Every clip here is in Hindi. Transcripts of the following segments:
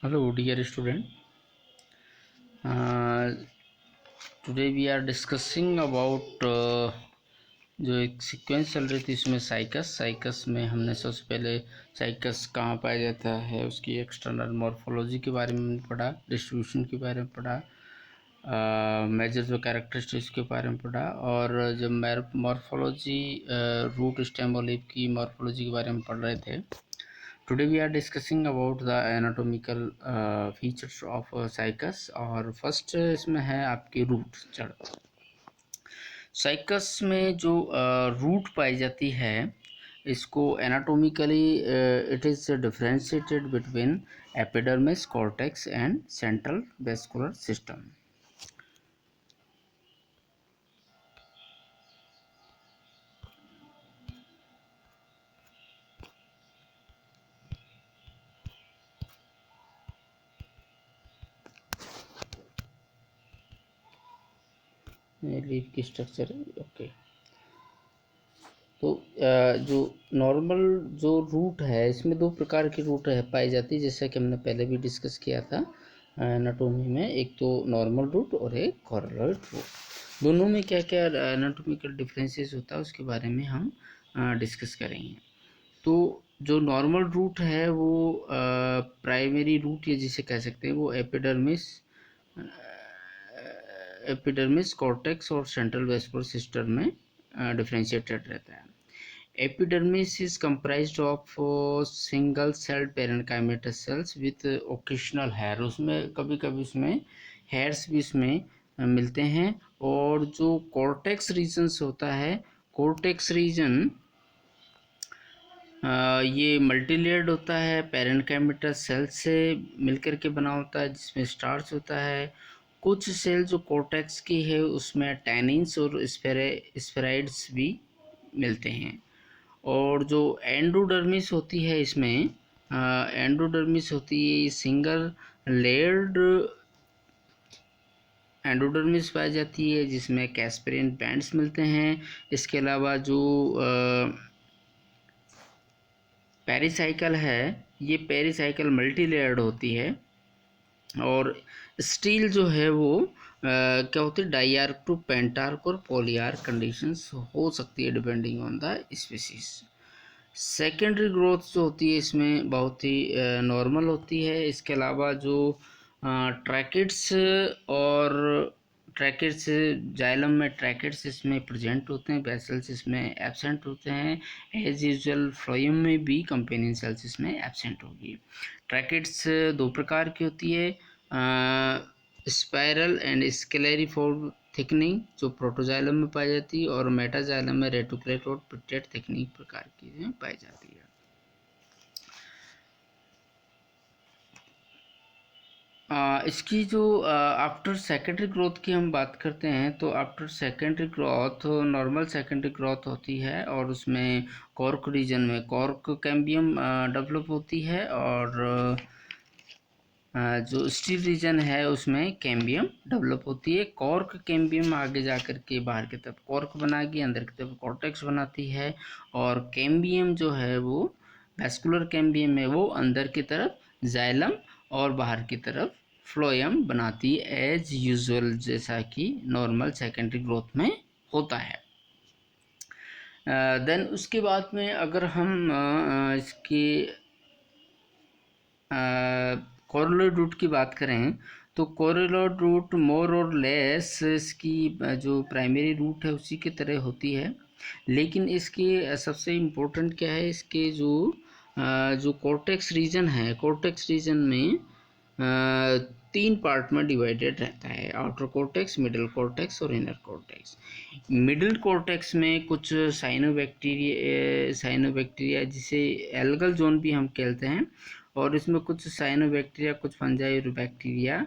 Hello, dear student. Today we are discussing about जो एक सीक्वेंस चल रही थी इसमें साइकस में हमने सबसे पहले साइकस कहाँ पाया जाता है, उसकी एक्सटर्नल मॉर्फोलॉजी के बारे में पढ़ा, डिस्ट्रीब्यूशन के बारे में पढ़ा, मेजर्स और कैरेक्टरिस्टिक्स के बारे में पढ़ा। और जब मॉर्फोलॉजी रूट स्टेम और लीफ की मॉर्फोलॉजी के बारे में पढ़ रहे थे, today we are discussing about the anatomical features of cycas. और फर्स्ट इसमें है आपकी रूट जड़। साइकस में जो रूट पाई जाती है इसको anatomically it is differentiated between epidermis, cortex and central vascular system. Leaf की स्ट्रक्चर है, ओके। तो जो नॉर्मल जो रूट है इसमें दो प्रकार की रूट है पाई जाती है, जैसा कि हमने पहले भी डिस्कस किया था एनाटोमी में। एक तो नॉर्मल रूट और एक कॉर्लोइड रूट। दोनों में क्या क्या एनाटोमिकल डिफरेंसेस होता है उसके बारे में हम डिस्कस करेंगे। तो जो नॉर्मल रूट है वो प्राइमरी रूट या जिसे कह सकते हैं वो एपिडर्मिस, कॉर्टेक्स और सेंट्रल वेस्कुलर सिस्टम में डिफ्रेंशिएटेड रहता है। Epidermis is comprised of single celled parenchymatous cells with occasional hair. उसमें कभी कभी उसमें हेयर्स भी उसमें मिलते हैं। और जो कॉर्टेक्स रीजन्स होता है, कॉर्टेक्स रीजन ये मल्टीलेयर्ड होता है, पेरेन्काइमेटस सेल से मिलकर के बना होता है जिसमें स्टार्च होता है। कुछ सेल जो कॉर्टेक्स की है उसमें टैनिन्स और स्फेराइड्स भी मिलते हैं। और जो एंडोडर्मिस होती है इसमें एंडोडर्मिस होती है सिंगल लेयर्ड एंडोडर्मिस पाई जाती है जिसमें कैस्पेरियन बैंड्स मिलते हैं। इसके अलावा जो पेरिसाइकिल है ये पेरिसाइकिल मल्टी लेयर्ड होती है। और स्टील जो है वो क्या होती है, डाईआर्क टू पेंटार्क और पॉलीआर्क कंडीशंस हो सकती है depending on the species. Secondary growth जो होती है इसमें बहुत ही नॉर्मल होती है। इसके अलावा जो ट्रैकिड्स और ट्रैकिड्स जाइलम में ट्रैकिड्स इसमें प्रेजेंट होते हैं, वेसल्स इसमें एब्सेंट होते हैं। एज यूजुअल फ्लोएम में भी कंपेनियन सेल्स इसमें एब्सेंट होगी। ट्रैकिड्स दो प्रकार की होती है, स्पाइरल एंड स्केलेरिफोर्म थिकनिंग जो प्रोटोजाइलम में पाई जाती है, और मेटाजाइलम में रेटिकुलेट और पिटेट थिकनिंग प्रकार की पाई जाती है। इसकी जो आफ्टर सेकेंडरी ग्रोथ की हम बात करते हैं तो after secondary growth normal secondary growth होती है और उसमें कॉर्क रीजन में कॉर्क कैम्बियम डेवलप होती है, और जो स्टील रीजन है उसमें कैम्बियम डेवलप होती है। कॉर्क कैम्बियम आगे जा कर के बाहर की तरफ कॉर्क बनाएगी, अंदर की तरफ कॉर्टेक्स बनाती है। और कैम्बियम जो है वो वेस्कुलर कैम्बियम में वो अंदर की तरफ जाइलम और बाहर की तरफ फ्लोएम बनाती है एज यूजुअल, जैसा कि नॉर्मल सेकेंडरी ग्रोथ में होता है। देन उसके बाद में अगर हम इसकी कोरोलॉइड रूट की बात करें तो कोरोलॉइड रूट मोर और लेस इसकी जो प्राइमरी रूट है उसी की तरह होती है, लेकिन इसकी सबसे इम्पोर्टेंट क्या है, इसके जो कॉर्टेक्स रीजन है, कॉर्टेक्स रीजन में तीन पार्ट में डिवाइडेड रहता है, आउटर कॉर्टेक्स, मिडिल कॉर्टेक्स और इनर कॉर्टेक्स। मिडिल कॉर्टेक्स में कुछ साइनोबैक्टीरिया जिसे एल्गल जोन भी हम कहते हैं, और इसमें कुछ साइनोबैक्टीरिया, कुछ फंजाई और बैक्टीरिया।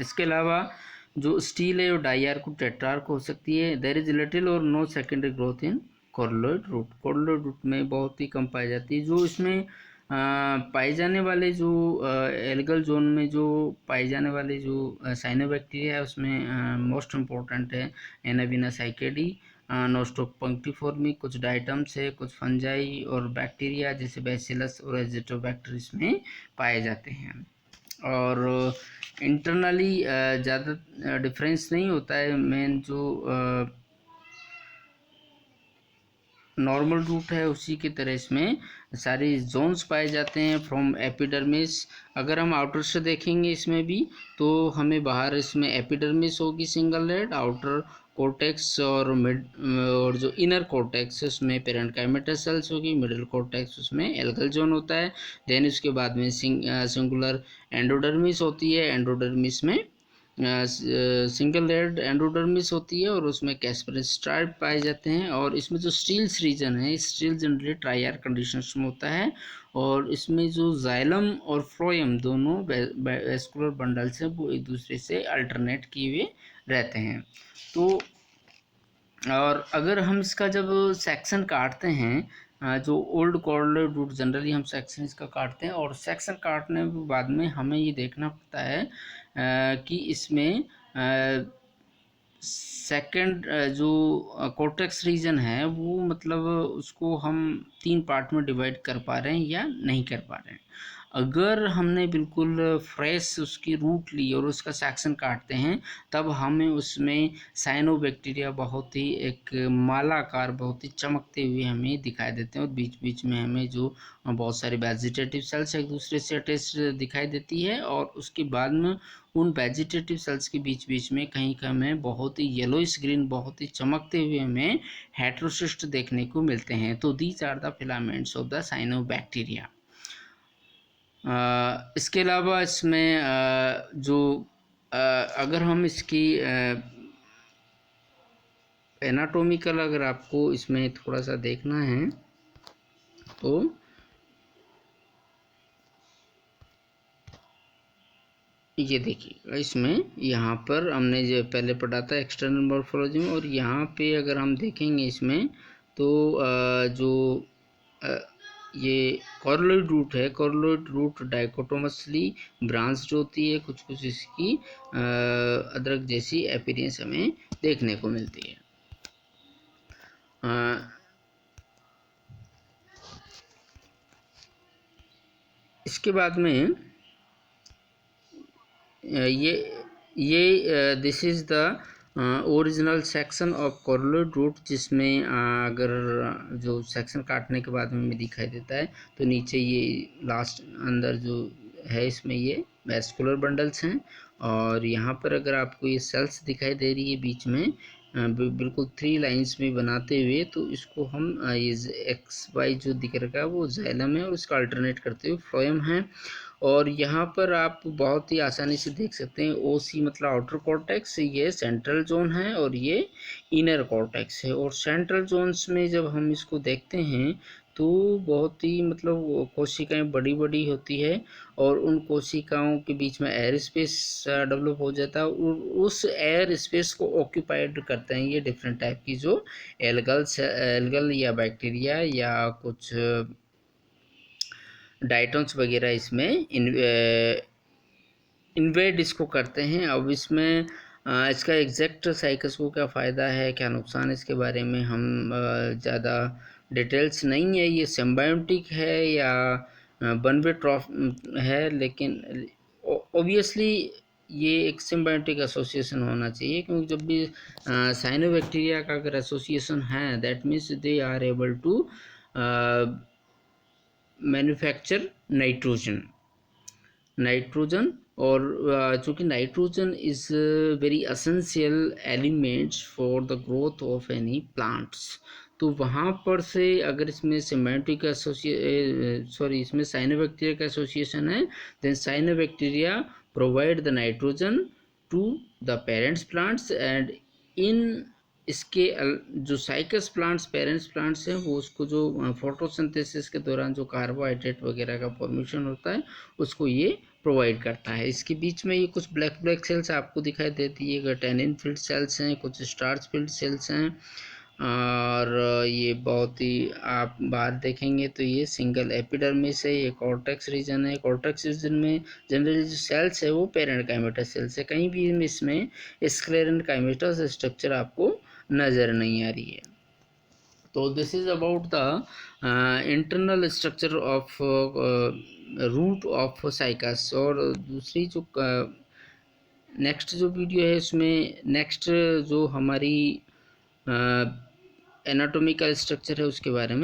इसके अलावा जो स्टील है वो डाईआर्क टेट्रार्क हो सकती है। There is little or no secondary growth in coralloid root. Coralloid root में बहुत ही कम पाई जाती है। जो इसमें पाए जाने वाले जो एल्गल जोन में जो पाए जाने वाले जो साइनोबैक्टीरिया है उसमें मोस्ट इम्पोर्टेंट है एनाबिना साइकेडी, नोस्टोक पंक्टिफोर्मी, कुछ डाइटम्स है, कुछ फंजाई और बैक्टीरिया जैसे बैसिलस और एजिटोबैक्टर इसमें पाए जाते हैं। और इंटरनली ज़्यादा डिफरेंस नहीं होता है। मेन जो नॉर्मल रूट है उसी की तरह इसमें सारी जोन्स पाए जाते हैं फ्रॉम एपिडर्मिस। अगर हम आउटर से देखेंगे इसमें भी, तो हमें बाहर इसमें एपिडर्मिस होगी सिंगल लेड, आउटर कोर्टेक्स और मिड और जो इनर कोर्टेक्स है उसमें पेरेन्काइमेटा सेल्स होगी, मिडिल कोर्टेक्स उसमें एल्गल जोन होता है। देन उसके बाद में सिंगुलर एंडोडर्मिस होती है, एंडोडर्मिस में सिंगल लेयर्ड एंडोडर्मिस होती है और उसमें कैस्परस स्ट्राइप पाए जाते हैं। और इसमें जो स्टील्स रीजन है, स्टील जनरली ट्राईआर कंडीशंस में होता है। और इसमें जो जाइलम और फ्लोएम दोनों वेस्कुलर बंडल्स हैं वो एक दूसरे से अल्टरनेट किए हुए रहते हैं। तो और अगर हम इसका जब सेक्शन काटते हैं, जो ओल्ड कॉर्डलेट रूट जनरली हम सेक्शन इसका काटते हैं, और सेक्शन काटने के बाद में हमें ये देखना पड़ता है कि इसमें सेकंड जो कोर्टेक्स रीजन है वो मतलब उसको हम 3 पार्ट में डिवाइड कर पा रहे हैं या नहीं कर पा रहे हैं। अगर हमने बिल्कुल फ्रेश उसकी रूट ली और उसका सेक्शन काटते हैं, तब हमें उसमें साइनोबैक्टीरिया बहुत ही एक मालाकार, बहुत ही चमकते हुए हमें दिखाई देते हैं। और बीच बीच में हमें जो बहुत सारी वेजिटेटिव सेल्स एक दूसरे से अटैच दिखाई देती है। और उसके बाद में उन वेजिटेटिव सेल्स के बीच बीच में कहीं कहीं हमें बहुत ही येलोइश ग्रीन, बहुत ही चमकते हुए हमें हेटेरोसिस्ट देखने को मिलते हैं। तो these are the filaments of the cyanobacteria. इसके अलावा इसमें जो अगर हम इसकी एनाटोमिकल अगर आपको इसमें थोड़ा सा देखना है तो ये देखिए, इसमें यहाँ पर हमने जो पहले पढ़ा था एक्सटर्नल मॉर्फोलॉजी में, और यहाँ पे अगर हम देखेंगे इसमें तो जो ये कॉर्लोइड रूट है, कॉर्लोइड रूट डाइकोटोमसली ब्रांच होती है, कुछ कुछ इसकी अदरक जैसी अपीयरेंस हमें देखने को मिलती है। इसके बाद में ये this is the original section of coralloid root, जिसमें अगर जो सेक्शन काटने के बाद में दिखाई देता है तो नीचे ये लास्ट अंदर जो है इसमें ये वेस्कुलर बंडल्स हैं। और यहाँ पर अगर आपको ये सेल्स दिखाई दे रही है बीच में बिल्कुल 3 लाइंस में बनाते हुए, तो इसको हम ये एक्स वाई जो दिख रखा है वो जाइलम है और इसका अल्टरनेट करते हुए फ्लोएम है। और यहाँ पर आप बहुत ही आसानी से देख सकते हैं ओसी मतलब आउटर कॉर्टेक्स, ये सेंट्रल जोन है और ये इनर कॉर्टेक्स है। और सेंट्रल जोन्स में जब हम इसको देखते हैं तो बहुत ही मतलब कोशिकाएं बड़ी बड़ी होती है और उन कोशिकाओं के बीच में एयर स्पेस डेवलप हो जाता है और उस एयर स्पेस को ऑक्यूपाइड करते हैं ये डिफरेंट टाइप की जो एल्गल या बैक्टीरिया या कुछ डाइटोन्स वगैरह इसमें इन्वेड इसको करते हैं। अब इसमें इसका एग्जैक्ट साइकस को क्या फ़ायदा है, क्या नुकसान, इसके बारे में हम ज़्यादा डिटेल्स नहीं है। ये सिम्बायोटिक है या वन वे ट्रॉफ है, लेकिन ऑब्वियसली ये एक सिम्बायोटिक एसोसिएशन होना चाहिए, क्योंकि जब भी साइनोबैक्टीरिया का अगर एसोसिएशन है that means they are able to manufacture nitrogen. और चूँकि nitrogen is very essential elements for the growth of any plants, तो वहाँ पर से अगर इसमें सिम्बायोटिक इसमें साइनोबैक्टीरिया का एसोसिएशन है, then cyanobacteria provide the nitrogen to the parents plants and in इसके जो साइकस प्लांट्स पेरेंट्स प्लांट्स हैं वो उसको जो फोटोसिंथेसिस के दौरान जो कार्बोहाइड्रेट वगैरह का फॉर्मेशन होता है उसको ये प्रोवाइड करता है। इसके बीच में ये कुछ ब्लैक सेल्स आपको दिखाई देती है, टैनिन फिल्ड सेल्स हैं, कुछ स्टार्च फिल्ड सेल्स हैं। और ये बहुत ही आप बाहर देखेंगे तो ये सिंगल एपिडर्मिस है, ये कॉर्टेक्स रीजन है। कॉर्टेक्स रीजन में जनरली जो सेल्स है वो पेरेन्काइमेटा सेल्स है, कहीं भी इसमें स्क्लेरेन्काइमेटस स्ट्रक्चर आपको नज़र नहीं आ रही है। तो this is about the internal structure of root of Cycas. और दूसरी जो नेक्स्ट जो वीडियो है उसमें नेक्स्ट जो हमारी एनाटॉमिकल स्ट्रक्चर है उसके बारे में